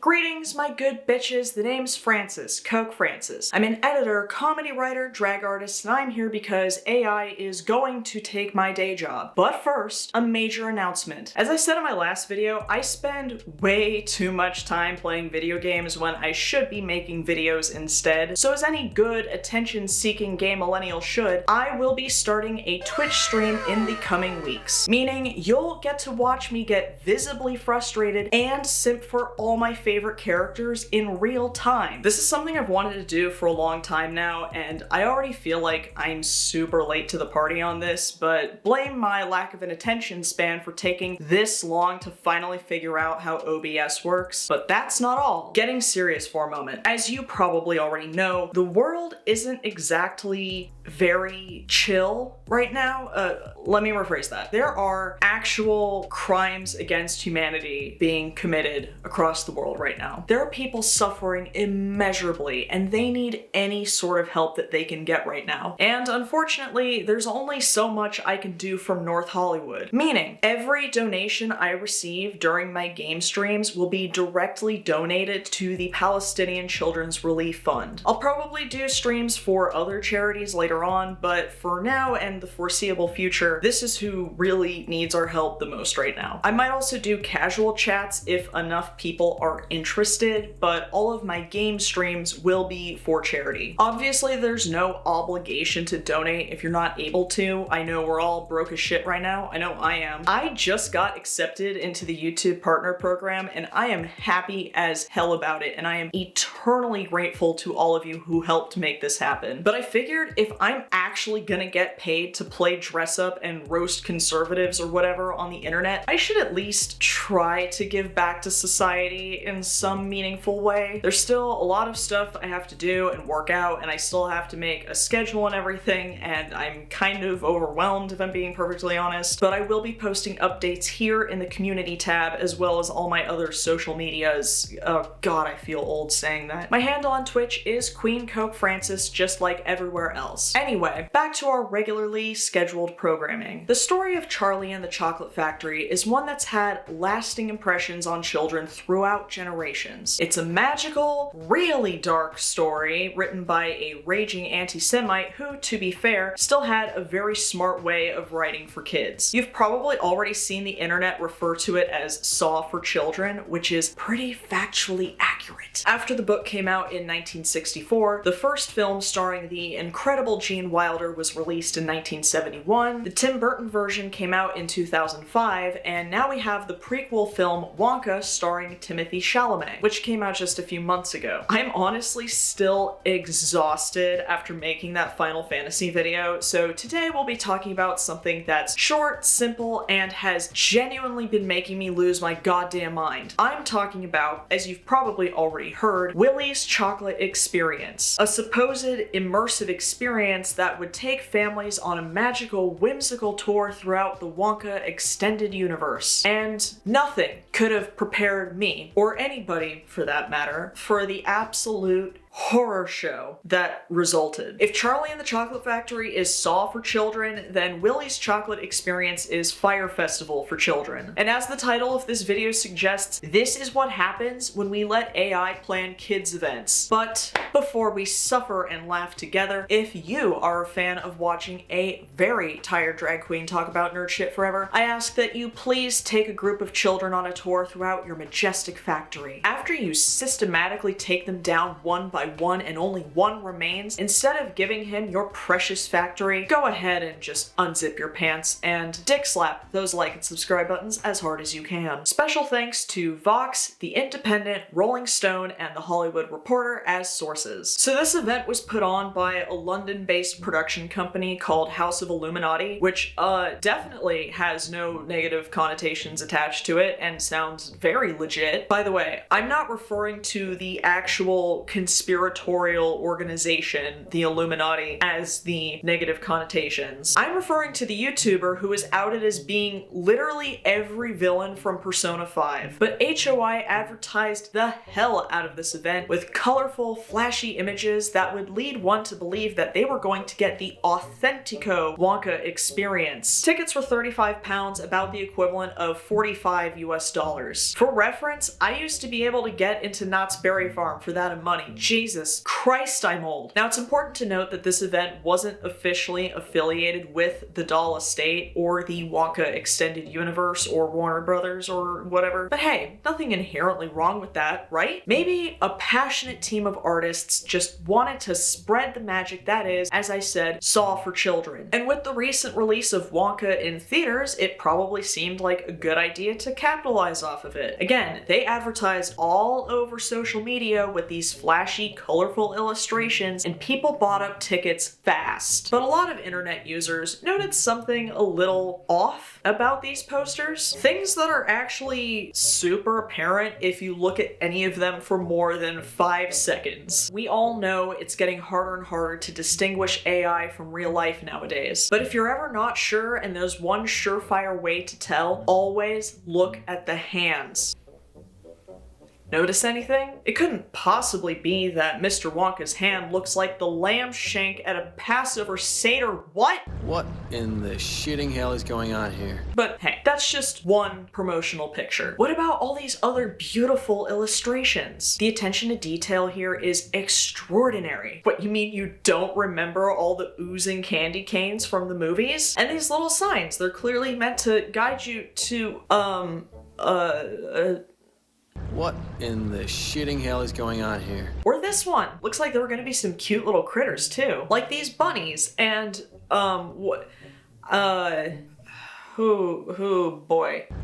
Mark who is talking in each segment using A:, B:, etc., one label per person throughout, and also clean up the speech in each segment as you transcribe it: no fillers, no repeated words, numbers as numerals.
A: Greetings, my good bitches. The name's Francis, QueenCokeFrancis. I'm an editor, comedy writer, drag artist, and I'm here because AI is going to take my day job. But first, a major announcement. As I said in my last video, I spend way too much time playing video games when I should be making videos instead. So as any good, attention-seeking gay millennial should, I will be starting a Twitch stream in the coming weeks. Meaning, you'll get to watch me get visibly frustrated and simp for all my favorite characters in real time. This is something I've wanted to do for a long time now, and I already feel like I'm super late to the party on this, but blame my lack of an attention span for taking this long to finally figure out how OBS works. But that's not all. Getting serious for a moment. As you probably already know, the world isn't exactly very chill right now. Let me rephrase that. There are actual crimes against humanity being committed across the world right now. There are people suffering immeasurably, and they need any sort of help that they can get right now. And unfortunately, there's only so much I can do from North Hollywood. Meaning, every donation I receive during my game streams will be directly donated to the Palestinian Children's Relief Fund. I'll probably do streams for other charities later on, but for now and the foreseeable future, this is who really needs our help the most right now. I might also do casual chats if enough people are interested, but all of my game streams will be for charity. Obviously, there's no obligation to donate if you're not able to. I know we're all broke as shit right now. I know I am. I just got accepted into the YouTube Partner Program, and I am happy as hell about it, and I am eternally grateful to all of you who helped make this happen. But I figured if I'm actually gonna get paid to play dress up and roast conservatives or whatever on the internet, I should at least try to give back to society in some meaningful way. There's still a lot of stuff I have to do and work out, and I still have to make a schedule and everything, and I'm kind of overwhelmed if I'm being perfectly honest, but I will be posting updates here in the community tab as well as all my other social medias. Oh god, I feel old saying that. My handle on Twitch is QueenCokeFrancis, just like everywhere else. Anyway, back to our regularly scheduled programming. The story of Charlie and the Chocolate Factory is one that's had lasting impressions on children throughout generations. It's a magical, really dark story written by a raging anti-Semite who, to be fair, still had a very smart way of writing for kids. You've probably already seen the internet refer to it as Saw for Children, which is pretty factually accurate. After the book came out in 1964, the first film starring the incredible Gene Wilder was released in 1971, the Tim Burton version came out in 2005, and now we have the prequel film Wonka starring Timothy Chalamet, which came out just a few months ago. I'm honestly still exhausted after making that Final Fantasy video, so today we'll be talking about something that's short, simple, and has genuinely been making me lose my goddamn mind. I'm talking about, as you've probably already heard, Willy's Chocolate Experience, a supposed immersive experience that would take families on a magical, whimsical tour throughout the Wonka extended universe. And nothing could have prepared me, or anybody for that matter, for the absolute horror show that resulted. If Charlie and the Chocolate Factory is Saw for children, then Willy's Chocolate Experience is Fire Festival for children. And as the title of this video suggests, this is what happens when we let AI plan kids events. But before we suffer and laugh together, if you are a fan of watching a very tired drag queen talk about nerd shit forever, I ask that you please take a group of children on a tour throughout your majestic factory. After you systematically take them down one by one and only one remains, instead of giving him your precious factory, go ahead and just unzip your pants and dick slap those like and subscribe buttons as hard as you can. Special thanks to Vox, The Independent, Rolling Stone, and The Hollywood Reporter as sources. So this event was put on by a London-based production company called House of Illuminati, which definitely has no negative connotations attached to it and sounds very legit. By the way, I'm not referring to the actual conspiracy conspiratorial organization, the Illuminati, as the negative connotations. I'm referring to the YouTuber who is outed as being literally every villain from Persona 5. But HOI advertised the hell out of this event with colorful, flashy images that would lead one to believe that they were going to get the authentico Wonka experience. Tickets were £35, about the equivalent of $45 US. For reference, I used to be able to get into Knott's Berry Farm for that money. Jesus Christ, I'm old. Now, it's important to note that this event wasn't officially affiliated with the Doll Estate or the Wonka Extended Universe or Warner Brothers or whatever. But hey, nothing inherently wrong with that, right? Maybe a passionate team of artists just wanted to spread the magic that is, as I said, Saw for children. And with the recent release of Wonka in theaters, it probably seemed like a good idea to capitalize off of it. Again, they advertised all over social media with these flashy, colorful illustrations, and people bought up tickets fast. But a lot of internet users noted something a little off about these posters. Things that are actually super apparent if you look at any of them for more than 5 seconds. We all know it's getting harder and harder to distinguish AI from real life nowadays. But if you're ever not sure and there's one surefire way to tell, always look at the hands. Notice anything? It couldn't possibly be that Mr. Wonka's hand looks like the lamb shank at a Passover Seder. What?
B: What in the shitting hell is going on here?
A: But hey, that's just one promotional picture. What about all these other beautiful illustrations? The attention to detail here is extraordinary. What, you mean you don't remember all the oozing candy canes from the movies? And these little signs, they're clearly meant to guide you to,
B: What in the shitting hell is going on here?
A: Or this one. Looks like there were gonna be some cute little critters too. Like these bunnies and, boy.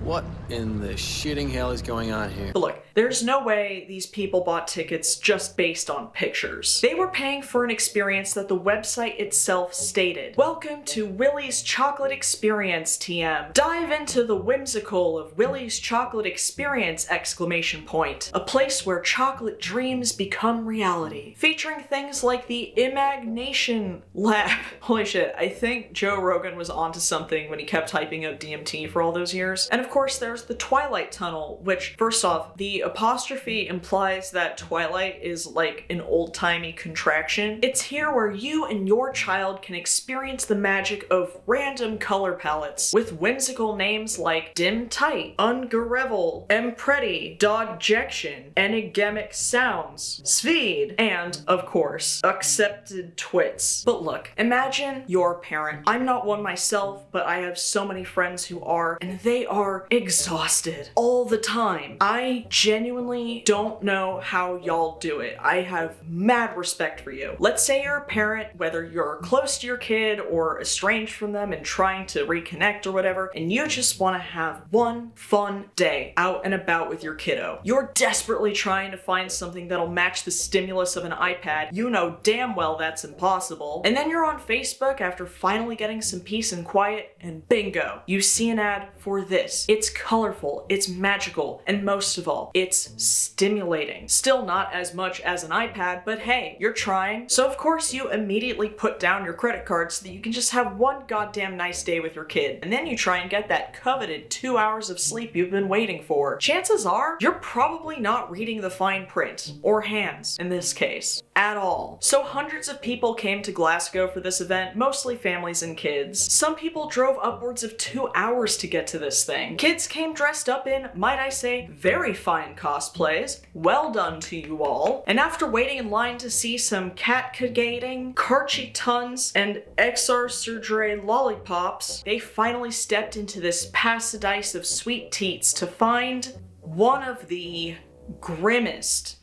B: What in the shitting hell is going on here?
A: But look, there's no way these people bought tickets just based on pictures. They were paying for an experience that the website itself stated. Welcome to Willy's Chocolate Experience, TM. Dive into the whimsical of Willy's Chocolate Experience, exclamation point. A place where chocolate dreams become reality. Featuring things like the Imagination Lab. Holy shit, I think Joe Rogan was onto something when he kept hyping up DMT for all those years. And of course there's the Twilight Tunnel, which first off, the apostrophe implies that Twilight is like an old-timey contraction. It's here where you and your child can experience the magic of random color palettes with whimsical names like Dim Tight, Ungarevel, Empreti, Dogjection, Enigmatic Sounds, Svid, and of course, Accepted Twits. But look, imagine you're a parent. I'm not one myself, but I have so many friends who are, and they are exhausted all the time. I genuinely don't know how y'all do it. I have mad respect for you. Let's say you're a parent, whether you're close to your kid or estranged from them and trying to reconnect or whatever, and you just want to have one fun day out and about with your kiddo. You're desperately trying to find something that'll match the stimulus of an iPad. You know damn well that's impossible. And then you're on Facebook after finally getting some peace and quiet, and bingo, you see an ad for this. It's colorful, it's magical, and most of all, it's stimulating. Still not as much as an iPad, but hey, you're trying. So of course you immediately put down your credit card so that you can just have one goddamn nice day with your kid. And then you try and get that coveted 2 hours of sleep you've been waiting for. Chances are, you're probably not reading the fine print, or hands in this case, at all. So hundreds of people came to Glasgow for this event, mostly families and kids. Some people drove upwards of 2 hours to get to this thing. Kids came dressed up in, might I say, very fine cosplays. Well done to you all. And after waiting in line to see some cat-cagating, Karchi Tons, and XR Surgery lollipops, they finally stepped into this paradise of sweet teats to find one of the grimmest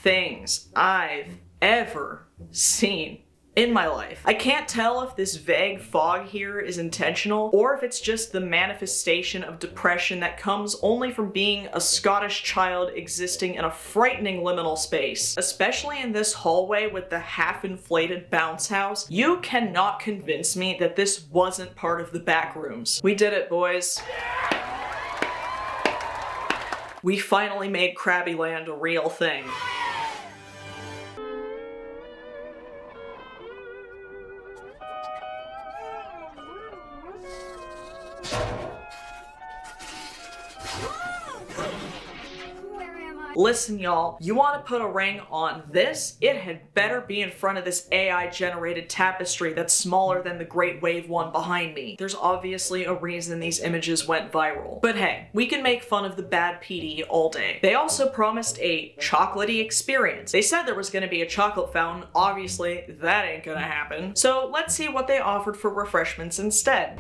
A: things I've ever seen in my life. I can't tell if this vague fog here is intentional or if it's just the manifestation of depression that comes only from being a Scottish child existing in a frightening liminal space. Especially in this hallway with the half-inflated bounce house, you cannot convince me that this wasn't part of the back rooms. We did it, boys. We finally made Krabby Land a real thing. Listen, y'all, you want to put a ring on this? It had better be in front of this AI-generated tapestry that's smaller than the Great Wave one behind me. There's obviously a reason these images went viral. But hey, we can make fun of the bad PD all day. They also promised a chocolatey experience. They said there was going to be a chocolate fountain. Obviously, that ain't gonna happen. So let's see what they offered for refreshments instead.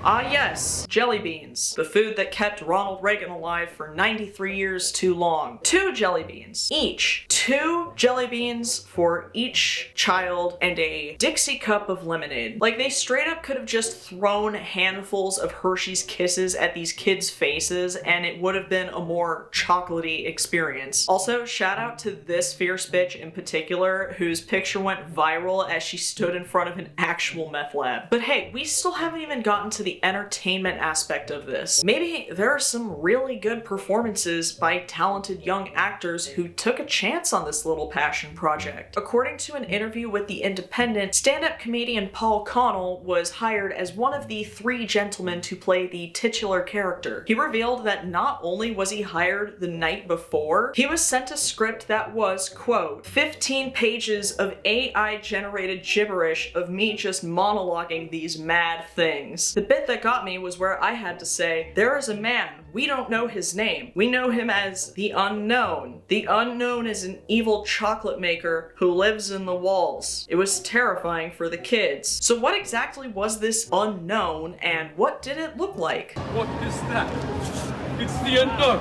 A: Ah yes, jelly beans. The food that kept Ronald Reagan alive for 93 years too long. 2 jelly beans each. 2 jelly beans for each child and a Dixie cup of lemonade. Like, they straight up could have just thrown handfuls of Hershey's Kisses at these kids' faces and it would have been a more chocolatey experience. Also, shout out to this fierce bitch in particular whose picture went viral as she stood in front of an actual meth lab. But hey, we still haven't even gotten to the entertainment aspect of this. Maybe there are some really good performances by talented young actors who took a chance on this little passion project. According to an interview with The Independent, stand-up comedian Paul Connell was hired as one of the 3 gentlemen to play the titular character. He revealed that not only was he hired the night before, he was sent a script that was, quote, 15 pages of AI-generated gibberish of me just monologuing these mad things. The bit that got me was where I had to say, there is a man, we don't know his name. We know him as the Unknown. The Unknown is an evil chocolate maker who lives in the walls. It was terrifying for the kids. So what exactly was this unknown and what did it look like?
C: What is that? It's the Unknown.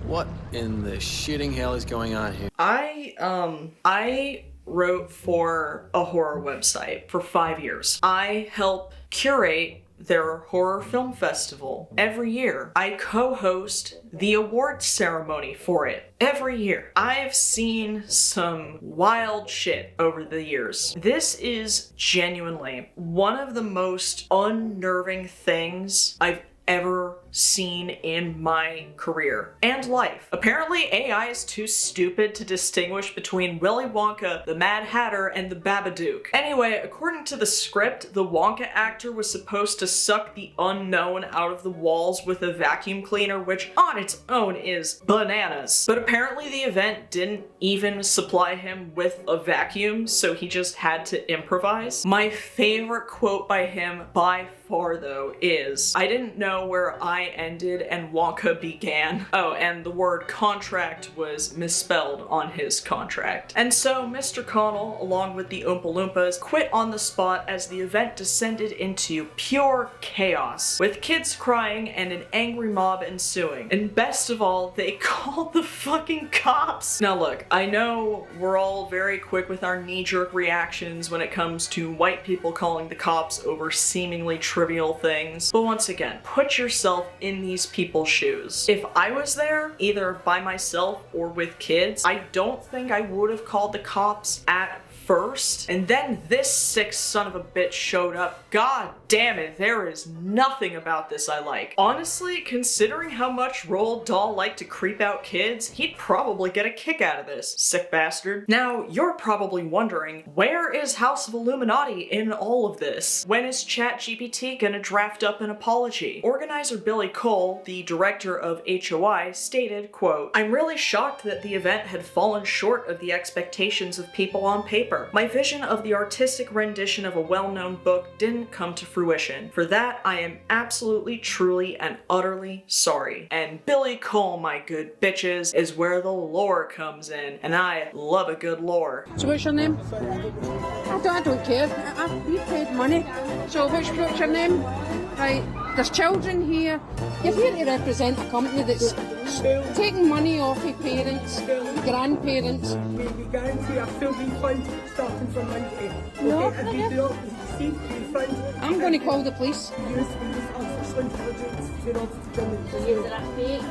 B: What in the shitting hell is going on here?
A: I wrote for a horror website for 5 years. I help curate their horror film festival every year. I co-host the awards ceremony for it every year. I've seen some wild shit over the years. This is genuinely one of the most unnerving things I've ever seen in my career and life. Apparently AI is too stupid to distinguish between Willy Wonka, the Mad Hatter, and the Babadook. Anyway, according to the script, the Wonka actor was supposed to suck the unknown out of the walls with a vacuum cleaner, which on its own is bananas. But apparently the event didn't even supply him with a vacuum, so he just had to improvise. My favorite quote by him by far though is, I didn't know where I ended and Wonka began. Oh, and the word contract was misspelled on his contract. And so Mr. Connell, along with the Oompa Loompas, quit on the spot as the event descended into pure chaos, with kids crying and an angry mob ensuing. And best of all, they called the fucking cops! Now look, I know we're all very quick with our knee-jerk reactions when it comes to white people calling the cops over seemingly trivial things, but once again, put yourself in these people's shoes. If I was there, either by myself or with kids, I don't think I would have called the cops at first, and then this sick son of a bitch showed up. God damn it, there is nothing about this I like. Honestly, considering how much Roald Dahl liked to creep out kids, he'd probably get a kick out of this, sick bastard. Now, you're probably wondering, where is House of Illuminati in all of this? When is ChatGPT gonna draft up an apology? Organizer Billy Cole, the director of HOI, stated, quote, I'm really shocked that the event had fallen short of the expectations of people on paper. My vision of the artistic rendition of a well-known book didn't come to fruition. For that, I am absolutely, truly, and utterly sorry. And Billy Cole, my good bitches, is where the lore comes in, and I love a good lore.
D: So what's your name? I don't care. We paid money. So what's your name? Right, there's children here. You're here to represent a company that's taking money off of parents, grandparents.
E: We guarantee a full refund starting from Monday.
D: No,
E: okay, if you don't receive the refund,
D: I'm going to call the police.
E: we use artificial intelligence to obviously
F: Use it a fake.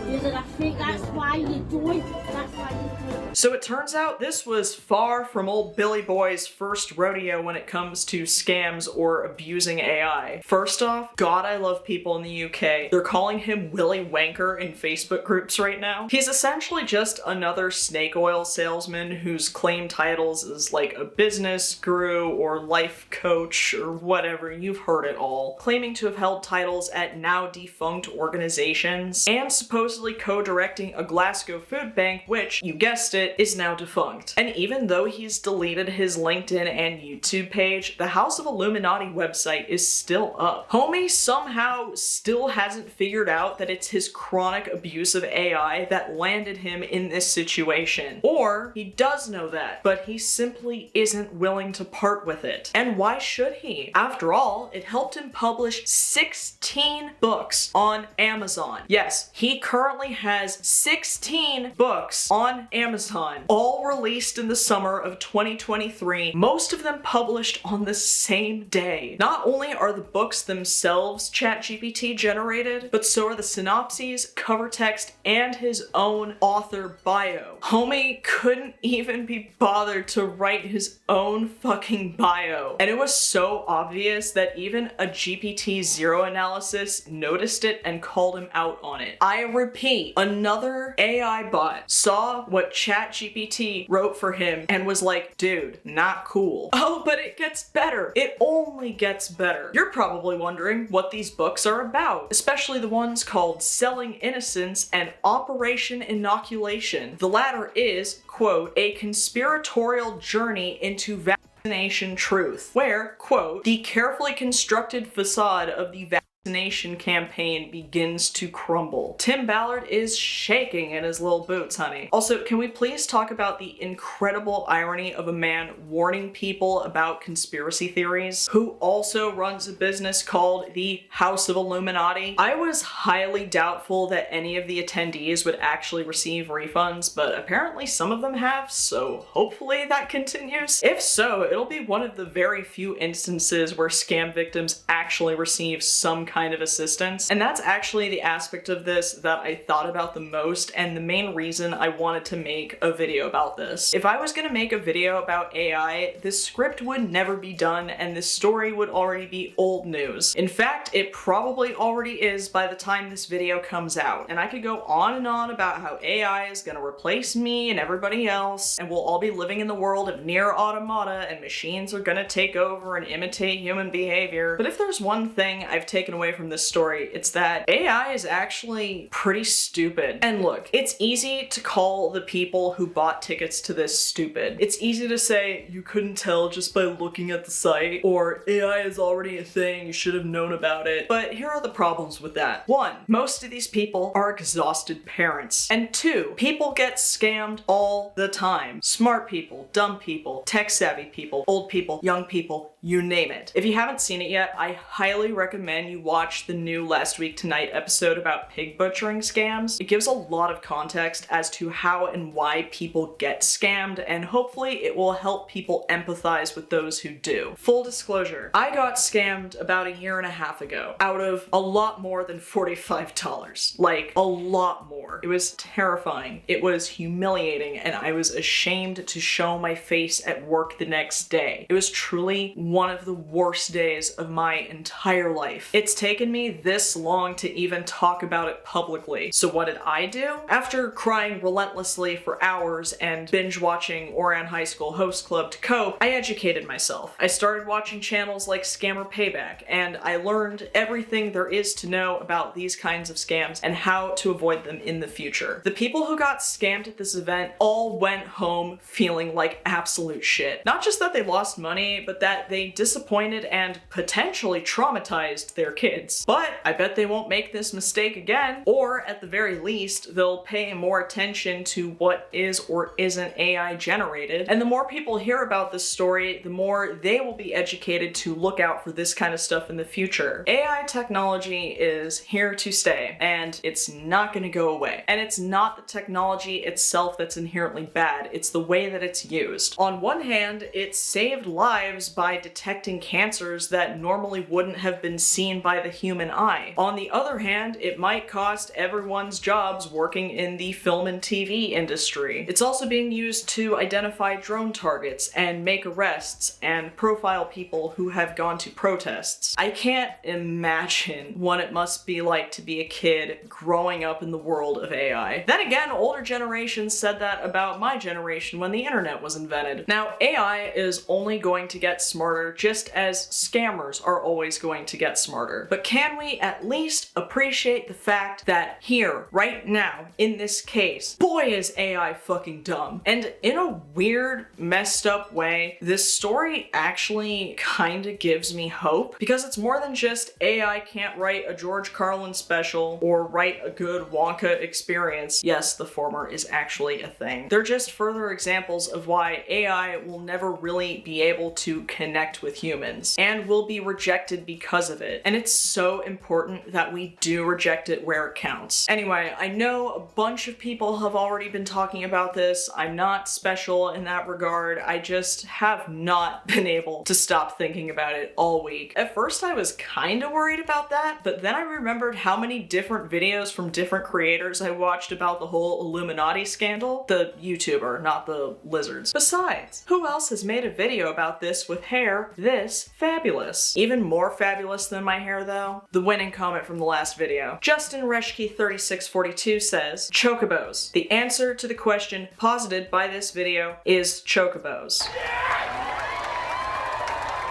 F: Use it a fake. That's why you do it. That's why you do it.
A: So it turns out this was far from old Billy Boy's first rodeo when it comes to scams or abusing AI. First off, God, I love people in the UK. They're calling him Willy Wanker in Facebook groups right now. He's essentially just another snake oil salesman whose claim titles is like a business guru or life coach or whatever, you've heard it all, claiming to have held titles at now defunct organizations, and supposedly co-directing a Glasgow food bank, which, you guessed it, is now defunct. And even though he's deleted his LinkedIn and YouTube page, the House of Illuminati website is still up. Homie somehow still hasn't figured out that it's his chronic abuse of AI that landed him in this situation. Or he does know that, but he simply isn't willing to part with it. And why should he? After all, it helped him publish 16 books on Amazon. Yes, he currently has 16 books on Amazon, all released in the summer of 2023, most of them published on the same day. Not only are the books themselves ChatGPT generated, but so are the synopses, cover text, and his own author bio. Homie couldn't even be bothered to write his own fucking bio. And it was so obvious that even a GPT-0 analysis noticed it and called him out on it. I repeat, another AI bot saw what ChatGPT wrote for him and was like, dude, not cool. Oh, but it gets better. It only gets better. You're probably wondering what these books are about, especially the ones called Selling Innocence and Operation Inoculation. The latter is, quote, a conspiratorial journey into vaccination truth, where, quote, the carefully constructed facade of the vaccination campaign begins to crumble. Tim Ballard is shaking in his little boots, honey. Also, can we please talk about the incredible irony of a man warning people about conspiracy theories who also runs a business called the House of Illuminati? I was highly doubtful that any of the attendees would actually receive refunds, but apparently some of them have, so hopefully that continues. If so, it'll be one of the very few instances where scam victims actually receive some kind of assistance. And that's actually the aspect of this that I thought about the most, and the main reason I wanted to make a video about this. If I was gonna make a video about AI, this script would never be done and this story would already be old news. In fact, it probably already is by the time this video comes out. And I could go on and on about how AI is gonna replace me and everybody else, and we'll all be living in the world of near automata and machines are gonna take over and imitate human behavior. But if there's one thing I've taken away from this story, it's that AI is actually pretty stupid. And look, it's easy to call the people who bought tickets to this stupid. It's easy to say you couldn't tell just by looking at the site, or AI is already a thing, you should have known about it. But here are the problems with that. One, most of these people are exhausted parents. And two, people get scammed all the time. Smart people, dumb people, tech savvy people, old people, young people, you name it. If you haven't seen it yet, I highly recommend you watch the new Last Week Tonight episode about pig butchering scams. It gives a lot of context as to how and why people get scammed, and hopefully it will help people empathize with those who do. Full disclosure, I got scammed about a year and a half ago out of a lot more than $45. Like, a lot more. It was terrifying. It was humiliating, and I was ashamed to show my face at work the next day. It was truly one of the worst days of my entire life. It's taken me this long to even talk about it publicly. So what did I do? After crying relentlessly for hours and binge watching Ouran High School Host Club to cope, I educated myself. I started watching channels like Scammer Payback, and I learned everything there is to know about these kinds of scams and how to avoid them in the future. The people who got scammed at this event all went home feeling like absolute shit. Not just that they lost money, but that they disappointed and potentially traumatized their kids. But I bet they won't make this mistake again, or at the very least, they'll pay more attention to what is or isn't AI generated. And the more people hear about this story, the more they will be educated to look out for this kind of stuff in the future. AI technology is here to stay, and it's not gonna go away. And it's not the technology itself that's inherently bad, it's the way that it's used. On one hand, it saved lives by detecting cancers that normally wouldn't have been seen by the human eye. On the other hand, it might cost everyone's jobs working in the film and TV industry. It's also being used to identify drone targets and make arrests and profile people who have gone to protests. I can't imagine what it must be like to be a kid growing up in the world of AI. Then again, older generations said that about my generation when the internet was invented. Now, AI is only going to get smarter smarter, just as scammers are always going to get smarter. But can we at least appreciate the fact that here, right now, in this case, boy is AI fucking dumb. And in a weird, messed up way, this story actually kinda gives me hope, because it's more than just AI can't write a George Carlin special or write a good Wonka experience. Yes, the former is actually a thing. They're just further examples of why AI will never really be able to connect with humans and will be rejected because of it. And it's so important that we do reject it where it counts. Anyway, I know a bunch of people have already been talking about this. I'm not special in that regard. I just have not been able to stop thinking about it all week. At first I was kinda worried about that, but then I remembered how many different videos from different creators I watched about the whole Illuminati scandal. The YouTuber, not the lizards. Besides, who else has made a video about this with hair this fabulous? Even more fabulous than my hair though? The winning comment from the last video. Justin Reschke3642 says, Chocobos. The answer to the question posited by this video is Chocobos.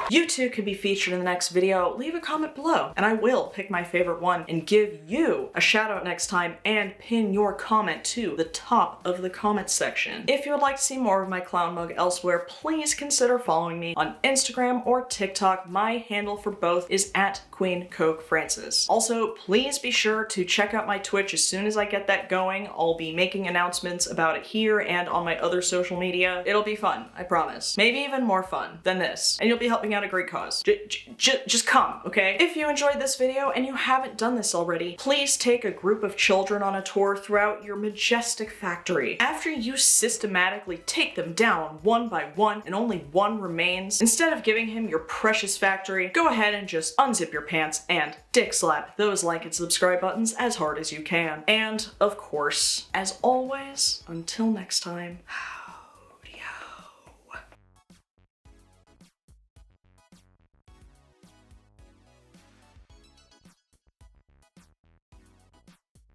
A: You too can be featured in the next video. Leave a comment below and I will pick my favorite one and give you a shout out next time and pin your comment to the top of the comment section. If you would like to see more of my clown mug elsewhere, please consider following me on Instagram or TikTok. My handle for both is @QueenCokeFrancis. Also, please be sure to check out my Twitch as soon as I get that going. I'll be making announcements about it here and on my other social media. It'll be fun, I promise. Maybe even more fun than this. And you'll be helping out a great cause. Just come, okay? If you enjoyed this video and you haven't done this already, please take a group of children on a tour throughout your majestic factory. After you systematically take them down one by one and only one remains, instead of giving him your precious factory, go ahead and just unzip your pants and dick slap those like and subscribe buttons as hard as you can. And of course, as always, until next time,